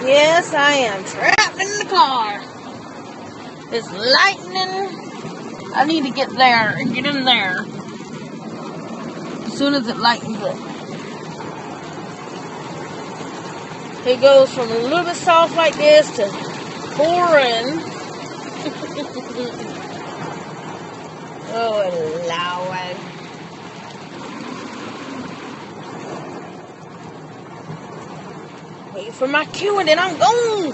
Yes, I am trapped in the car. It's lightning. I need to get there and get in there as soon as it lightens up. It goes from a little bit soft like this to pouring. Oh, Lord. Wait for my cue and then I'm gone.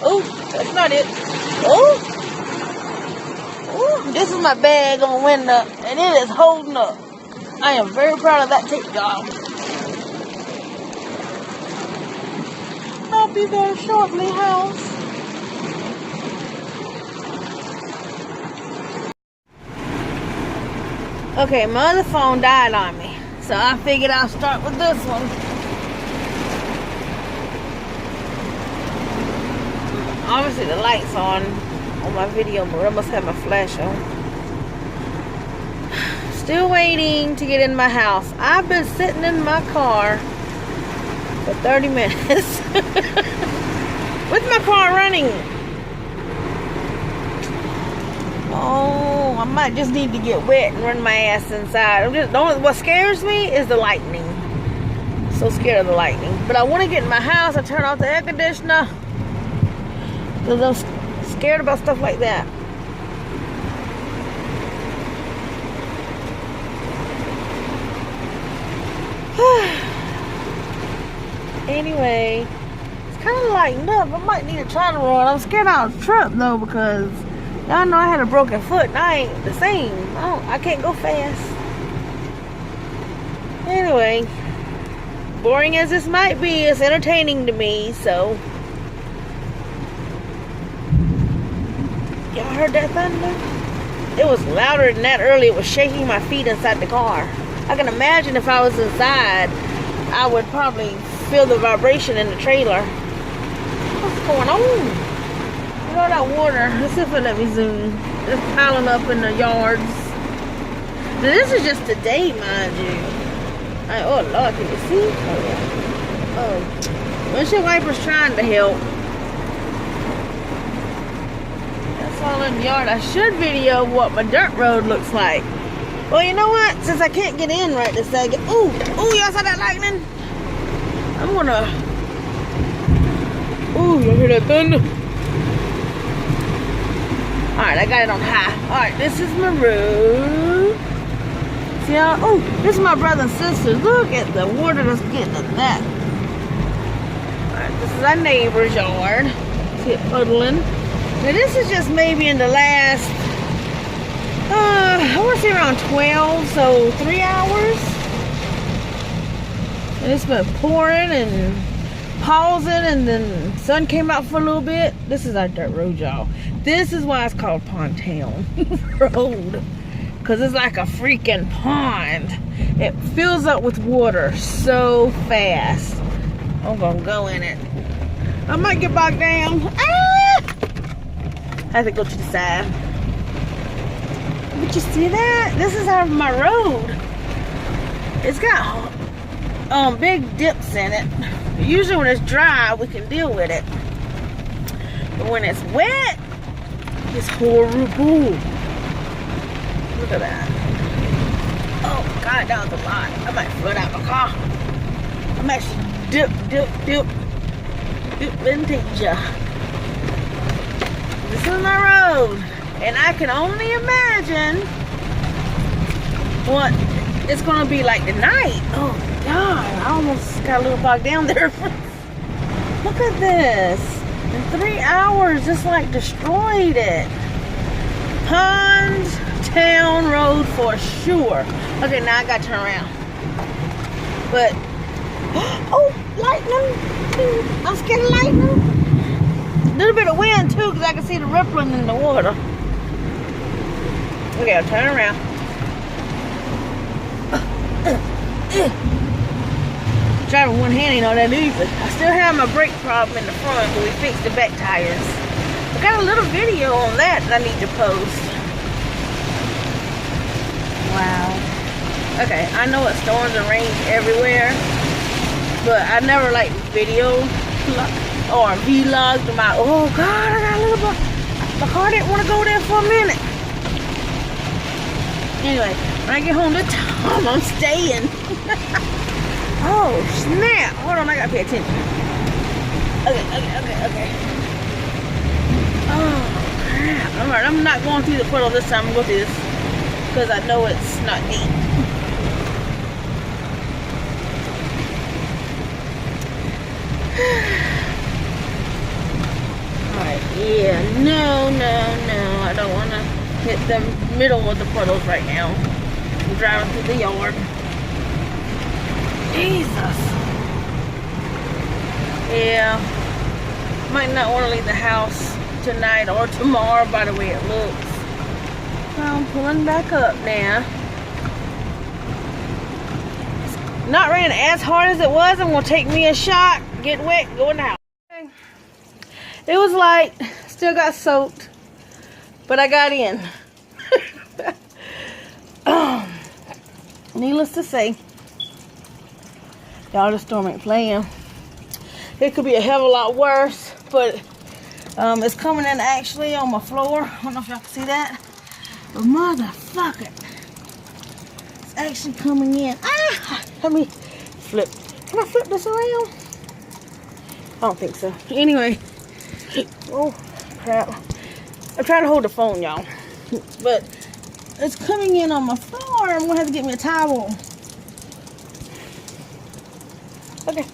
Oh, that's not it. Oh, this is my bag on window and it is holding up. I am very proud of that tape job. I'll be there shortly, house. Okay, my other phone died on me, so I figured I'll start with this one. Obviously the light's on my video, but I must have my flash on. Still waiting to get in my house. I've been sitting in my car for 30 minutes with my car running. Oh, I might just need to get wet and run my ass inside. What scares me is the lightning. So scared of the lightning. But I want to get in my house. I turn off the air conditioner because I'm scared about stuff like that. Anyway, it's kind of lightened up. I might need to try to run. I'm scared I'll trip though because y'all know I had a broken foot and I ain't the same. I can't go fast. Anyway, boring as this might be, it's entertaining to me, so. Y'all heard that thunder? It was louder than that earlier. It was shaking my feet inside the car. I can imagine if I was inside, I would probably feel the vibration in the trailer. What's going on? Look at all that water. Let's see if it'll let me zoom. It's piling up in the yards. Now, this is just today, mind you. Oh, Lord, can you see? Oh, yeah. Oh. Windshield wipers trying to help. That's all in the yard. I should video what my dirt road looks like. Well, you know what? Since I can't get in right this second. Ooh, y'all saw that lightning? I'm gonna. Ooh, you hear that thunder? Alright, I got it on high. Alright, this is my road. See y'all? Oh, this is my brother and sister. Look at the water that's getting in that. Alright, this is our neighbor's yard. See it puddling. Now, this is just maybe in the last, I want to say around 12, so 3 hours. And it's been pouring and pausing, and then sun came out for a little bit. This is our dirt road, y'all. This is why it's called Pond Town Road, because it's like a freaking pond. It fills up with water so fast. I'm gonna go in it. I might get bogged down. Ah! I have to go to the side. But you see that? This is out of my road. It's got big dips in it. Usually when it's dry, we can deal with it. But when it's wet, it's horrible. Look at that. Oh God, that was a lot. I might flood out my car. I'm actually dip vintage. This is my road. And I can only imagine what it's gonna be like tonight. Oh God, I almost got a little bogged down there. Look at this. In 3 hours, just like destroyed it. Pond Town Road for sure. Okay, now I gotta turn around. But, oh, lightning. I'm scared of lightning. A little bit of wind too, because I can see the rippling in the water. Okay, I'll turn around. Driving one hand ain't all that easy. I still have my brake problem in the front, but we fixed the back tires. I got a little video on that I need to post. Wow. Okay, I know it's storms and rain everywhere, but I never like video or vlogged about, oh God, I got a little bit. My car didn't want to go there for a minute. Anyway, when I get home this time, I'm staying. Oh snap! Hold on, I gotta pay attention. Okay. Oh crap! Alright, I'm not going through the puddle this time. I'm going through this because I know it's not deep. Alright, yeah, no, I don't want to hit the middle of the puddles right now. I'm driving through the yard. Jesus. Yeah, might not want to leave the house tonight or tomorrow by the way it looks. So I'm pulling back up now. It's not raining as hard as it was. I'm going to take me a shot, get wet, go in the house. Okay. It was light, still got soaked, but I got in. Needless to say, y'all, the storm ain't playing. It could be a hell of a lot worse, but it's coming in actually on my floor. I don't know if y'all can see that, but motherfucker, it's actually coming in. Ah, let me flip. Can I flip this around? I don't think so. Anyway, oh crap! I'm trying to hold the phone, y'all, but it's coming in on my floor. I'm gonna have to get me a towel. Okay.